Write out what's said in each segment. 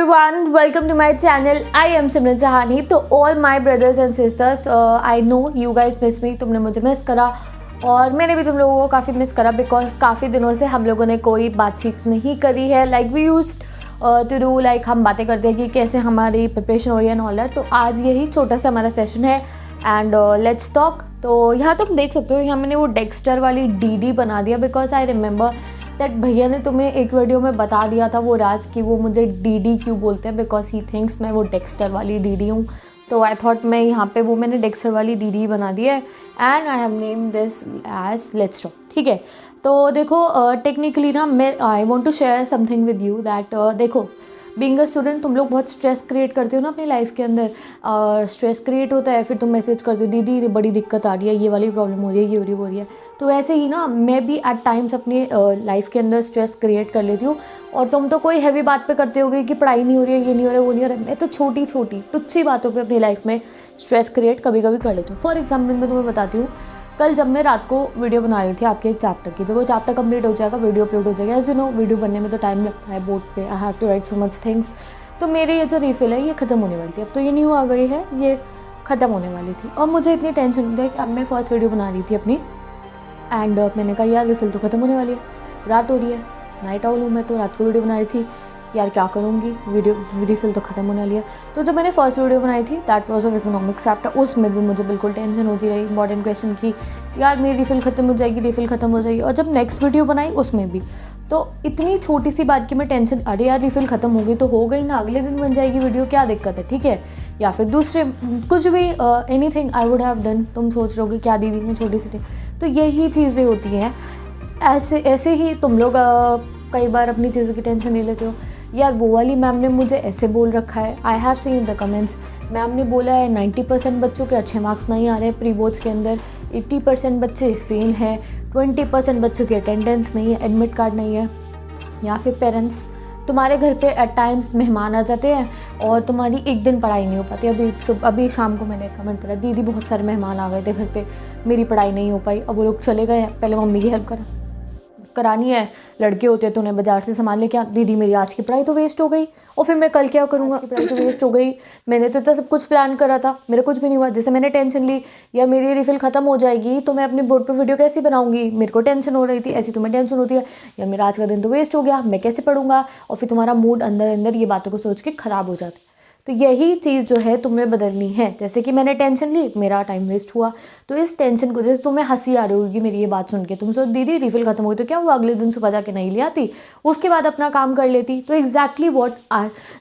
everyone, welcome to my channel. I am Simran Sahani. तो all my brothers and sisters, I know you guys miss me. तुमने मुझे miss करा और मैंने भी तुम लोगों को काफ़ी मिस करा बिकॉज काफ़ी दिनों से हम लोगों ने कोई बातचीत नहीं करी है. Like we used to do, like हम बातें करते हैं कि कैसे हमारी प्रिपरेशन हो रही है एंड ऑल दैट. तो आज यही छोटा सा हमारा सेशन है एंड लेट्स टॉक. तो यहाँ तुम देख सकते हो, यहाँ मैंने वो डेक्स्टर वाली डीडी बना दिया बिकॉज आई रिमेंबर दैट भैया ने तुम्हें एक वीडियो में बता दिया था वो राज कि वो मुझे डीडी क्यों बोलते हैं बिकॉज ही थिंक्स मैं वो डेक्स्टर वाली डीडी हूँ. तो आई थॉट मैं यहाँ पे वो मैंने डेक्स्टर वाली डीडी बना दी है and I have name this as let's talk. ठीक है, तो देखो टेक्निकली ना मैं I want to share something with you that देखो बीइंग अ स्टूडेंट तुम लोग बहुत स्ट्रेस क्रिएट करते हो ना अपनी लाइफ के अंदर. स्ट्रेस क्रिएट होता है, फिर तुम मैसेज करते हो दीदी बड़ी दिक्कत आ रही है, ये वाली प्रॉब्लम हो रही है, ये हो रही है. तो ऐसे ही ना मैं भी एट टाइम्स अपनी लाइफ के अंदर स्ट्रेस क्रिएट कर लेती हूँ. और तुम तो कोई हैवी बात पे करते होगे कि पढ़ाई नहीं हो रही है, ये नहीं हो रहा है, वो नहीं हो रहा है. मैं तो छोटी छोटी टुच्ची बातों पर अपनी लाइफ में स्ट्रेस क्रिएट कभी कभी कर लेती हूँ. फॉर एग्जाम्पल मैं तुम्हें बताती हूँ, कल जब मैं रात को वीडियो बना रही थी आपके एक चैप्टर की, जब वो चैप्टर कंप्लीट हो जाएगा वीडियो अपलोड हो जाएगा. एज यू नो वीडियो बनने में तो टाइम लगता है बोर्ड पे, I have to write so much things. तो मेरी ये जो रीफिल है ये ख़त्म होने वाली थी. अब तो ये न्यू आ गई है, ये ख़त्म होने वाली थी और मुझे इतनी टेंशन होती है कि अब मैं फर्स्ट वीडियो बना रही थी अपनी एंड मैंने कहा यार रिफिल तो ख़त्म होने वाली है, रात हो रही है, नाइट आउल हूँ मैं, तो रात को वीडियो बना रही थी, यार क्या करूँगी, वीडियो रिफिल तो ख़त्म होने वाली है. तो जब मैंने फर्स्ट वीडियो बनाई थी that was of economics chapter, उसमें भी मुझे बिल्कुल टेंशन होती रही इंपॉर्टेंट क्वेश्चन की, यार मेरी रिफिल ख़त्म हो जाएगी, रिफिल ख़त्म हो जाएगी. और जब नेक्स्ट वीडियो बनाई उसमें भी तो इतनी छोटी सी बात की मैं टेंशन, अरे यार रिफिल ख़त्म हो गई तो हो गई ना, अगले दिन बन जाएगी वीडियो, क्या दिक्कत है. ठीक है, या फिर दूसरे कुछ भी anything I would have done. तुम सोच रहे हो कि क्या दीदी ने छोटी सी. तो यही चीज़ें होती हैं. ऐसे ही तुम लोग कई बार अपनी चीज़ों की टेंशन ले लेते हो. यार वो वाली मैम ने मुझे ऐसे बोल रखा है, I have seen the comments. Ma'am ने बोला है 90% बच्चों के अच्छे मार्क्स नहीं आ रहे हैं प्री बोर्ड्स के अंदर, 80% बच्चे फेल हैं, 20% बच्चों की अटेंडेंस नहीं है, एडमिट कार्ड नहीं है. या फिर पेरेंट्स तुम्हारे घर पे एट टाइम्स मेहमान आ जाते हैं और तुम्हारी एक दिन पढ़ाई नहीं हो पाती. अभी शाम को मैंने कमेंट पढ़ा, दीदी बहुत सारे मेहमान आ गए थे घर पे, मेरी पढ़ाई नहीं हो पाई. अब वो लोग चले गए, पहले मम्मी की हेल्प करानी है, लड़के होते हैं तो उन्हें बाजार से सामान लेके दीदी मेरी आज की पढ़ाई तो वेस्ट हो गई और फिर मैं कल क्या करूँगा, आज की पढ़ाई तो वेस्ट हो गई, मैंने तो सब कुछ प्लान करा था, मेरा कुछ भी नहीं हुआ. जैसे मैंने टेंशन ली यार मेरी रिफिल ख़त्म हो जाएगी तो मैं अपने बोर्ड पर वीडियो कैसे बनाऊंगी, मेरे को टेंशन हो रही थी. ऐसी तुम्हें टेंशन होती है यार मेरा आज का दिन तो वेस्ट हो गया, मैं कैसे पढ़ूंगा, और फिर तुम्हारा मूड अंदर अंदर ये बातों को सोच के ख़राब हो जाता है. तो यही चीज़ जो है तुम्हें बदलनी है. जैसे कि मैंने टेंशन ली, मेरा टाइम वेस्ट हुआ, तो इस टेंशन को, जैसे तुम्हें हंसी आ रही होगी मेरी ये बात सुन के, तुम सोच दीदी रिफिल खत्म हुई तो क्या हुआ, अगले दिन सुबह जाके नहीं ले आती, उसके बाद अपना काम कर लेती. तो एग्जैक्टली वॉट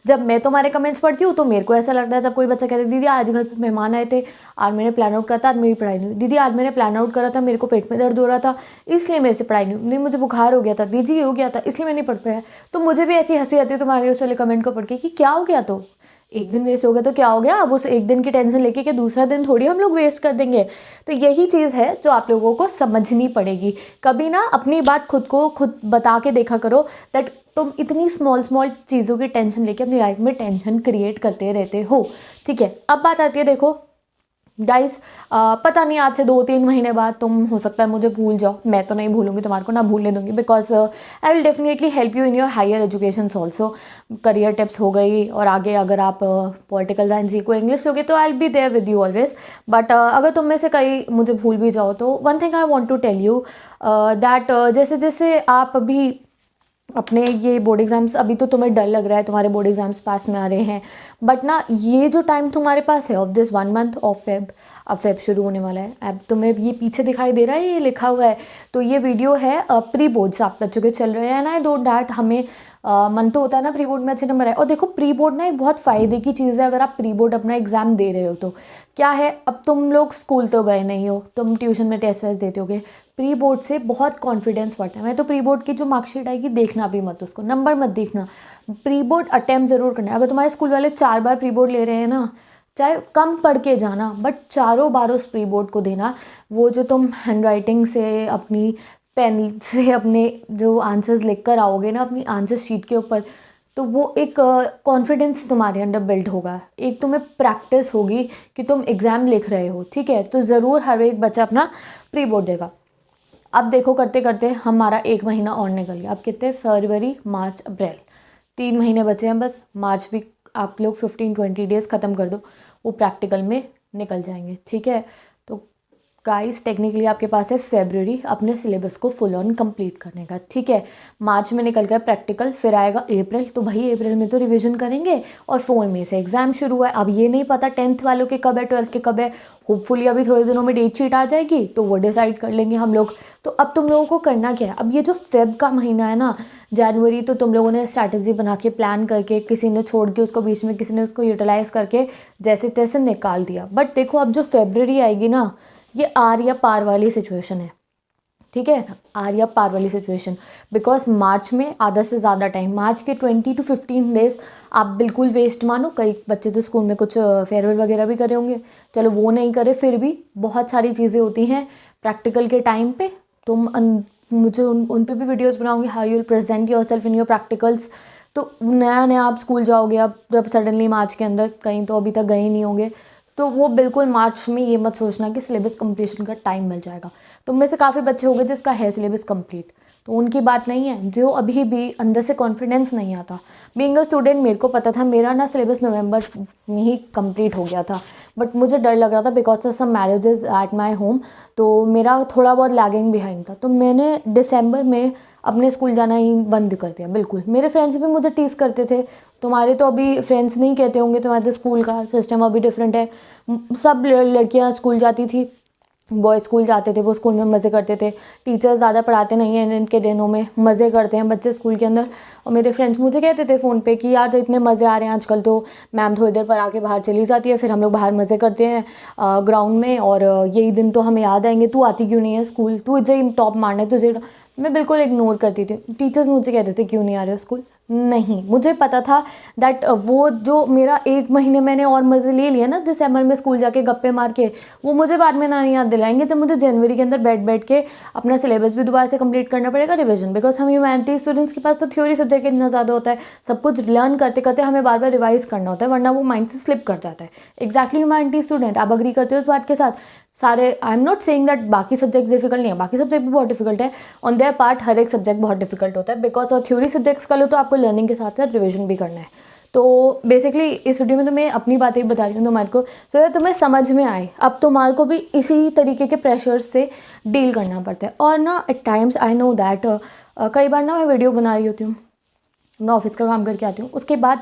जब मैं तुम्हारे कमेंट्स पढ़ती हूँ तो मेरे को ऐसा लगता है, जब कोई बच्चा कहता है दीदी आज घर पर मेहमान आए थे, आज मैंने प्लान आउट करा था, आज मेरी पढ़ाई नहीं हुई, दीदी आज मैंने प्लान आउट करा था, मेरे को पेट में दर्द हो रहा था इसलिए मेरे से पढ़ाई नहीं, मुझे बुखार हो गया था, दीदी ये हो गया था इसलिए मैं नहीं पढ़ पाया. तो मुझे भी ऐसी हंसी आती है तुम्हारे उस वाले कमेंट को पढ़ के कि क्या हो गया, तो एक दिन वेस्ट हो गया तो क्या हो गया, अब उस एक दिन की टेंशन लेके कि दूसरा दिन थोड़ी हम लोग वेस्ट कर देंगे. तो यही चीज़ है जो आप लोगों को समझनी पड़ेगी. कभी ना अपनी बात खुद बता के देखा करो दैट तुम इतनी स्मॉल चीज़ों की टेंशन लेके अपनी लाइफ में टेंशन क्रिएट करते रहते हो. ठीक है, अब बात आती है, देखो गाइस पता नहीं आज से 2-3 महीने बाद तुम हो सकता है मुझे भूल जाओ, मैं तो नहीं भूलूंगी तुम्हारे को, ना भूलने दूंगी because I will definitely help you in your higher education also. Career tips हो गई, और आगे अगर आप पॉलिटिकल साइंस को इंग्लिश होगे तो I will be there with you always. But अगर तुम में से कहीं मुझे भूल भी जाओ तो one thing I want to tell you that जैसे जैसे आप अभी अपने ये बोर्ड एग्ज़ाम्स, अभी तो तुम्हें डर लग रहा है तुम्हारे बोर्ड एग्ज़ाम्स पास में आ रहे हैं, बट ना ये जो टाइम तुम्हारे पास है of this 1 month of Feb, अब फेब शुरू होने वाला है. अब तुम्हें ये पीछे दिखाई दे रहा है, ये लिखा हुआ है, तो ये वीडियो है प्री बोर्ड्स आप बच्चों के चल रहे हैं एंड आई डोंट डैट हमें मन तो होता है ना प्री बोर्ड में अच्छे नंबर आए. और देखो प्री बोर्ड ना एक बहुत फ़ायदे की चीज़ है अगर आप प्री बोर्ड अपना एग्ज़ाम दे रहे हो तो. क्या है, अब तुम लोग स्कूल तो गए नहीं हो, तुम ट्यूशन में टेस्ट वेस्ट देते होगे, प्री बोर्ड से बहुत कॉन्फिडेंस बढ़ता है. मैं तो प्री बोर्ड की जो मार्कशीट आएगी देखना भी मत, उसको नंबर मत देखना, प्री बोर्ड अटैम्प्ट ज़रूर करना है. अगर तुम्हारे स्कूल वाले 4 बार प्री बोर्ड ले रहे हैं ना, चाहे कम पढ़ के जाना बट चारों बार उस प्री बोर्ड को देना. वो जो तुम हैंड राइटिंग से अपनी पेन से अपने जो आंसर्स लिख कर आओगे ना अपनी आंसर शीट के ऊपर, तो वो एक कॉन्फिडेंस तुम्हारे अंदर बिल्ड होगा, एक तुम्हें प्रैक्टिस होगी कि तुम एग्ज़ाम लिख रहे हो. ठीक है, तो ज़रूर हर एक बच्चा अपना प्री बोर्ड देगा. अब देखो करते करते हमारा 1 महीना और निकल गया. अब कितने, फरवरी, मार्च, अप्रैल, 3 महीने बचे हैं बस, मार्च भी आप लोग 15-20 डेज़ ख़त्म कर दो, वो प्रैक्टिकल में निकल जाएंगे, ठीक है। तो गाइस टेक्निकली आपके पास है फरवरी अपने सिलेबस को फुल ऑन कंप्लीट करने का, ठीक है। मार्च में निकल गया प्रैक्टिकल, फिर आएगा अप्रैल, तो भाई अप्रैल में तो रिवीजन करेंगे और 4 मई से एग्ज़ाम शुरू है। अब ये नहीं पता 10th वालों के कब है, 12th के कब है, होपफुली अभी थोड़े दिनों में डेट शीट आ जाएगी तो वो डिसाइड कर लेंगे हम लोग। तो अब तुम लोगों को करना क्या है, अब ये जो फेब का महीना है ना, जनवरी तो तुम लोगों ने स्ट्रैटेजी बना के प्लान करके, किसी ने छोड़ के उसको बीच में, किसी ने उसको यूटिलाइज़ करके जैसे तैसे निकाल दिया। बट देखो अब जो फरवरी आएगी ना, ये आर या पार वाली सिचुएशन है, ठीक है, आर या पार वाली सिचुएशन। बिकॉज मार्च में आधा से ज़्यादा टाइम, मार्च के 20 to 15 डेज़ आप बिल्कुल वेस्ट मानो। कई बच्चे तो स्कूल में कुछ फेयरवेल वगैरह भी करे होंगे, चलो वो नहीं करे, फिर भी बहुत सारी चीज़ें होती हैं प्रैक्टिकल के टाइम पे। तुम मुझे उन पे भी वीडियोस बनाऊंगी, how you will present your self in your practicals. तो नया नया आप स्कूल जाओगे, अब जब सडनली मार्च के अंदर, कहीं तो अभी तक गए ही नहीं होंगे, तो वो बिल्कुल मार्च में ये मत सोचना कि सिलेबस कंप्लीशन का टाइम मिल जाएगा। तुम में से काफ़ी बच्चे होंगे जिसका है सिलेबस कंप्लीट, तो उनकी बात नहीं है। जो अभी भी अंदर से कॉन्फिडेंस नहीं आता, बीइंग अ स्टूडेंट मेरे को पता था मेरा ना सिलेबस नवंबर में ही कंप्लीट हो गया था, बट मुझे डर लग रहा था because of some marriages at my home, तो मेरा थोड़ा बहुत लैगिंग बिहाइंड था। तो मैंने दिसंबर में अपने स्कूल जाना ही बंद कर दिया बिल्कुल। मेरे फ्रेंड्स भी मुझे टीज़ करते थे, तुम्हारे तो अभी फ्रेंड्स नहीं कहते होंगे, तुम्हारे तो स्कूल का सिस्टम अभी डिफरेंट है। सब लड़कियां स्कूल जाती थी, बॉय स्कूल जाते थे, वो स्कूल में मज़े करते थे। टीचर्स ज़्यादा पढ़ाते नहीं हैं इनके दिनों में, मज़े करते हैं बच्चे स्कूल के अंदर। और मेरे फ्रेंड्स मुझे कहते थे फ़ोन पे कि यार इतने मज़े आ रहे हैं आजकल, तो मैम थोड़ी देर पर आके बाहर चली जाती है, फिर हम लोग बाहर मज़े करते हैं ग्राउंड में, और यही दिन तो हमें याद आएंगे, तू आती क्यों नहीं है स्कूल, तू तुझे टॉप मारना है तुझे। मैं बिल्कुल इग्नोर करती थी। टीचर्स मुझे कहते थे क्यों नहीं आ रहे हो स्कूल, नहीं, मुझे पता था दैट वो जो मेरा 1 महीने मैंने और मज़े ले लिया ना दिसंबर में स्कूल जाके गप्पे मार के, वो मुझे बाद में ना याद दिलाएंगे जब मुझे जनवरी के अंदर बैठ के अपना सिलेबस भी दोबारा से कंप्लीट करना पड़ेगा, रिवीजन। बिकॉज हम ह्यूमैनिटी स्टूडेंट्स के पास तो थ्योरी सब्जेक्ट इतना ज़्यादा होता है, सब कुछ लर्न करते करते हमें बार बार रिवाइज करना होता है, वरना वो माइंड से स्लिप कर जाता है। एग्जैक्टली ह्यूमैनिटी स्टूडेंट, आप अग्री करते हो इस बात के साथ सारे? I am not saying that बाकी सब्जेक्ट डिफिकल्ट नहीं है, बाकी सब्जेक्ट भी बहुत डिफिकल्ट है, ऑन देयर पार्ट हर एक सब्जेक्ट बहुत डिफिकल्ट होता है। बिकॉज और थ्योरी सब्जेक्ट्स का लो तो आपको लर्निंग के साथ साथ रिविजन भी करना है। तो बेसिकली इस वीडियो में तो मैं अपनी बातें ही बता रही हूँ तुम्हारे को, सो दैट तुम्हें समझ में आए। अब तुम्हारे को भी इसी तरीके के प्रेशर्स से डील करना पड़ता है। और ना at times I know that कई बार ना मैं वीडियो बना रही होती हूँ, मैं ऑफिस का काम करके आती हूँ, उसके बाद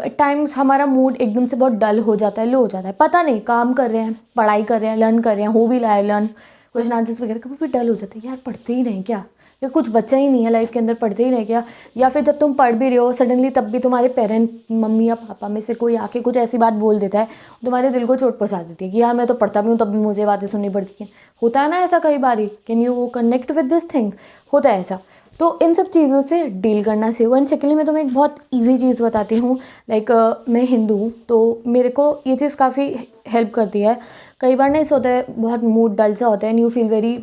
एट टाइम्स हमारा मूड एकदम से बहुत डल हो जाता है, लो हो जाता है, पता नहीं काम कर रहे हैं, पढ़ाई कर रहे हैं, लर्न कर रहे हैं, हो भी रहा है लर्न, क्वेश्चन आंसर्स वगैरह, कभी भी डल हो जाता है, यार पढ़ते ही नहीं क्या, या कुछ बच्चा ही नहीं है लाइफ के अंदर, पढ़ते ही नहीं क्या। या फिर जब तुम पढ़ भी रहे हो सडनली, तब भी तुम्हारे पेरेंट, मम्मी या पापा में से कोई आके कुछ ऐसी बात बोल देता है, तुम्हारे दिल को चोट पहुँचा देती है कि यार मैं तो पढ़ता भी हूँ तब भी मुझे बातें सुननी पड़ती हैं। होता है ना ऐसा कई बार, can you connect with this thing, होता है ऐसा। तो इन सब चीज़ों से डील करना सीखो। एंड सेकेंडली मैं तुम्हें एक बहुत ईजी चीज़ बताती हूँ, लाइक मैं हिंदू हूँ, तो मेरे को ये चीज़ काफ़ी हेल्प करती है। कई बार ना ऐसा होता है, बहुत मूड डल सा होता है and you feel very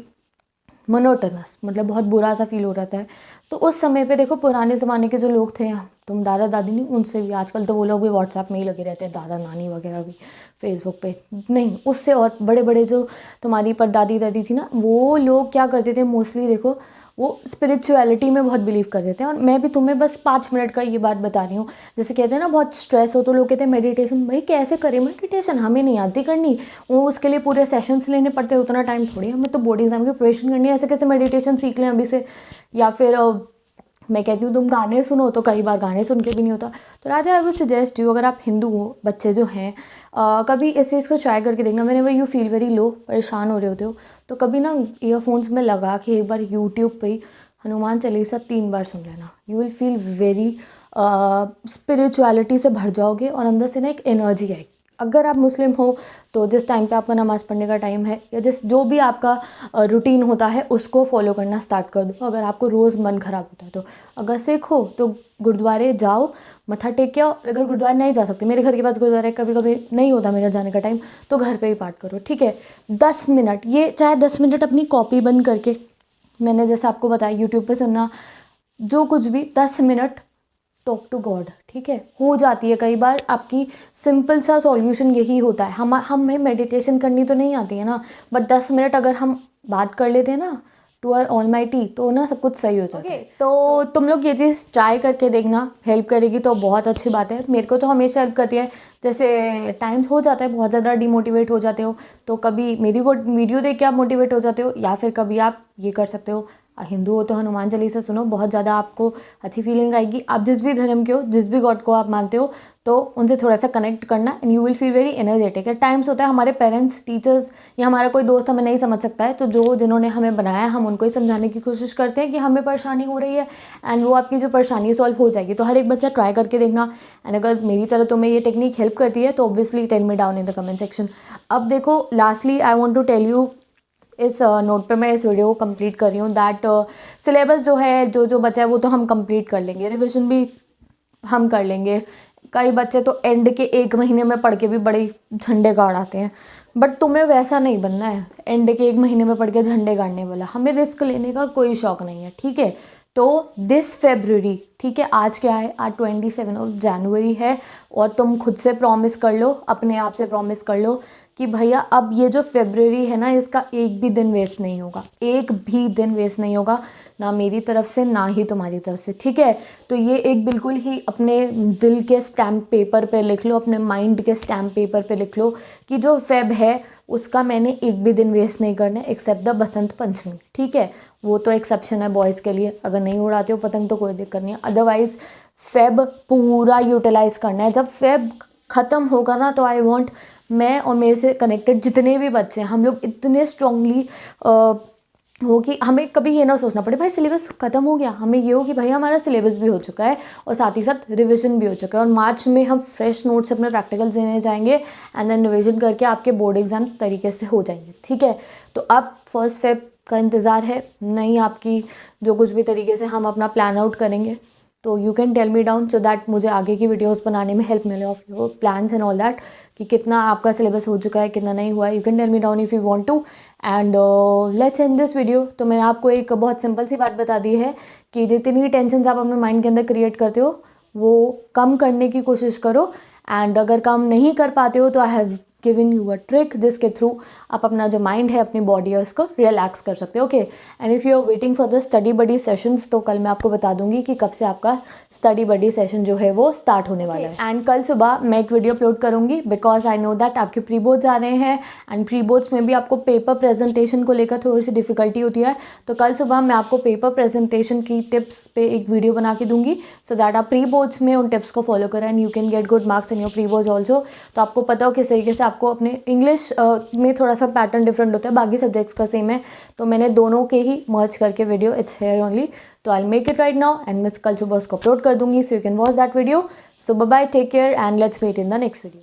monotonous, मतलब बहुत बुरा सा फील हो रहा है। तो उस समय पे देखो, पुराने ज़माने के जो लोग थे, तुम दादा दादी नहीं, उनसे भी, आजकल तो वो लोग भी व्हाट्सएप में ही लगे रहते हैं, दादा नानी वगैरह भी फेसबुक पे नहीं, उससे और बड़े बड़े जो तुम्हारी परदादी दादी थी ना, वो लोग क्या करते थे मोस्टली, देखो वो स्पिरिचुअलिटी में बहुत बिलीव करते थे। और मैं भी तुम्हें बस 5 मिनट का ये बात बता रही हूँ। जैसे कहते हैं ना बहुत स्ट्रेस हो तो लोग कहते हैं मेडिटेशन, भाई कैसे करें मेडिटेशन, हमें नहीं आती करनी, वो उसके लिए पूरे सेशंस लेने पड़ते हैं, उतना टाइम थोड़ी, हमें तो बोर्ड एग्जाम की प्रिपरेशन करनी है, ऐसे कैसे मेडिटेशन सीख लें अभी से। या फिर मैं कहती हूँ तुम गाने सुनो, तो कई बार गाने सुन के भी नहीं होता। तो Radha I would suggest you, अगर आप हिंदू हो, बच्चे जो हैं, कभी इस चीज़ को ट्राई करके देखना। मैंने वो यू फील वेरी लो, परेशान हो रहे होते हो, तो कभी ना ईयरफोन्स में लगा के एक बार यूट्यूब पे ही हनुमान चालीसा 3 बार सुन लेना। You will feel very spirituality से भर जाओगे और अंदर से ना एक एनर्जी है। अगर आप मुस्लिम हो तो जिस टाइम पे आपका नमाज़ पढ़ने का टाइम है, या जो भी आपका रूटीन होता है, उसको फॉलो करना स्टार्ट कर दो। अगर आपको रोज़ मन ख़राब होता है तो, अगर सिख हो तो गुरुद्वारे जाओ, मत्था टेक के आओ। अगर गुरुद्वारे नहीं जा सकते, मेरे घर के पास गुरुद्वारे कभी कभी नहीं होता मेरा जाने का टाइम, तो घर पे ही पाठ करो, ठीक है। 10 मिनट, ये चाहे 10 मिनट अपनी कॉपी बंद करके, मैंने जैसे आपको बताया यूट्यूब पे सुनना, जो कुछ भी 10 मिनट टॉक टू गॉड, ठीक है, हो जाती है। कई बार आपकी सिंपल सा सॉल्यूशन यही होता है। हमें मेडिटेशन करनी तो नहीं आती है ना, बट 10 मिनट अगर हम बात कर लेते हैं ना, टू आवर ऑलमाइटी, तो ना सब कुछ सही हो जाता है। तो तुम लोग ये चीज़ ट्राई करके देखना, हेल्प करेगी तो बहुत अच्छी बात है। मेरे को तो हमेशा हेल्प करती है। जैसे टाइम्स हो जाता है बहुत ज़्यादा डिमोटिवेट हो जाते हो, तो कभी मेरी वो वीडियो देख के आप मोटिवेट हो जाते हो, या फिर कभी आप ये कर सकते हो, हिंदू हो तो हनुमान चालीसा सुनो, बहुत ज़्यादा आपको अच्छी फीलिंग आएगी। आप जिस भी धर्म के हो, जिस भी गॉड को आप मानते हो, तो उनसे थोड़ा सा कनेक्ट करना and you will feel very energetic. At times होता है हमारे पेरेंट्स, टीचर्स या हमारा कोई दोस्त हमें नहीं समझ सकता है, तो जिन्होंने हमें बनाया हम उनको ही समझाने की कोशिश करते हैं कि हमें परेशानी हो रही है, एंड वो आपकी जो परेशानी सॉल्व हो जाएगी। तो हर एक बच्चा ट्राई करके देखना, एंड अगर मेरी तरह तुम्हें ये टेक्निक हेल्प करती है तो obviously tell me down in the comment section. अब देखो, lastly I want to tell you, इस नोट पे मैं इस वीडियो को कंप्लीट कर रही हूँ, दैट सिलेबस जो है, जो बचा है वो तो हम कंप्लीट कर लेंगे, रिविजन भी हम कर लेंगे। कई बच्चे तो एंड के 1 महीने में पढ़ के भी बड़े झंडे गाड़ आते हैं, बट तुम्हें वैसा नहीं बनना है, एंड के 1 महीने में पढ़ के झंडे गाड़ने वाला। हमें रिस्क लेने का कोई शौक नहीं है, ठीक है। तो दिस फेब्रुअरी, ठीक है, आज क्या है, आज 27 जनवरी है, और तुम खुद से प्रॉमिस कर लो, अपने आप से प्रॉमिस कर लो कि भैया अब ये जो फेब्रुअरी है ना, इसका एक भी दिन वेस्ट नहीं होगा, एक भी दिन वेस्ट नहीं होगा, ना मेरी तरफ से ना ही तुम्हारी तरफ से, ठीक है। तो ये एक बिल्कुल ही अपने दिल के स्टैम्प पेपर पे लिख लो, अपने माइंड के स्टैम्प पेपर पे लिख लो कि जो फेब है उसका मैंने एक भी दिन वेस्ट नहीं करना, एक्सेप्ट द बसंत पंचमी, ठीक है। वो तो एक्सेप्शन है बॉयज़ के लिए, अगर नहीं उड़ाते हो पतंग तो कोई दिक्कत नहीं है, अदरवाइज़ फेब पूरा यूटिलाइज़ करना है। जब फेब ख़त्म होगा ना, तो आई वॉन्ट, मैं और मेरे से कनेक्टेड जितने भी बच्चे हैं, हम लोग इतने स्ट्रांगली हो कि हमें कभी ये ना सोचना पड़े भाई सिलेबस ख़त्म हो गया, हमें ये हो कि भाई हमारा सिलेबस भी हो चुका है और साथ ही साथ रिवीजन भी हो चुका है, और मार्च में हम फ्रेश नोट से अपने प्रैक्टिकल्स देने जाएंगे, एंड देन रिवीजन करके आपके बोर्ड एग्जाम्स तरीके से हो जाएंगे, ठीक है। तो अब 1 फेब का इंतज़ार है, नहीं आपकी जो कुछ भी तरीके से हम अपना प्लान आउट करेंगे, तो you can tell me down, so that मुझे आगे की वीडियोस बनाने में हेल्प मिले of your plans and all that, कि कितना आपका सिलेबस हो चुका है, कितना नहीं हुआ है। You can tell me down if you want to, and let's end this video. तो मैंने आपको एक बहुत सिंपल सी बात बता दी है कि जितनी टेंशन आप अपने माइंड के अंदर क्रिएट करते हो वो कम करने की कोशिश करो, एंड अगर कम नहीं कर पाते हो तो I have given you a trick जिसके थ्रू आप अपना जो माइंड है, अपनी बॉडी है, उसको रिलैक्स कर सकते हो, okay. And if you are waiting for the study buddy sessions, तो कल मैं आपको बता दूंगी कि कब से आपका स्टडी बडी सेशन जो है वो स्टार्ट होने वाला है। एंड कल सुबह मैं एक वीडियो अपलोड करूंगी, बिकॉज आई नो दैट आपके प्री बोर्ड्स आ रहे हैं, एंड प्री बोर्ड्स में भी आपको पेपर प्रेजेंटेशन को लेकर थोड़ी सी डिफिकल्टी होती है, तो कल सुबह मैं आपको पेपर प्रेजेंटेशन की टिप्स पे एक वीडियो बना के दूंगी, सो दैट आप प्री बोर्ड्स में उन टिप्स को फॉलो करें, and you can get good marks in your pre boards also. तो आपको पता हो किस तरीके से आपको अपने इंग्लिश में थोड़ा सा पैटर्न डिफरेंट होता है, बाकी सब्जेक्ट्स का सेम है, तो मैंने दोनों के ही मर्ज करके वीडियो, इट्स हेयर ओनली, तो I make it right now, and मैं कल सुबह उसको अपलोड कर दूंगी, so you can watch that video. So bye bye, take care, and let's meet in the next video.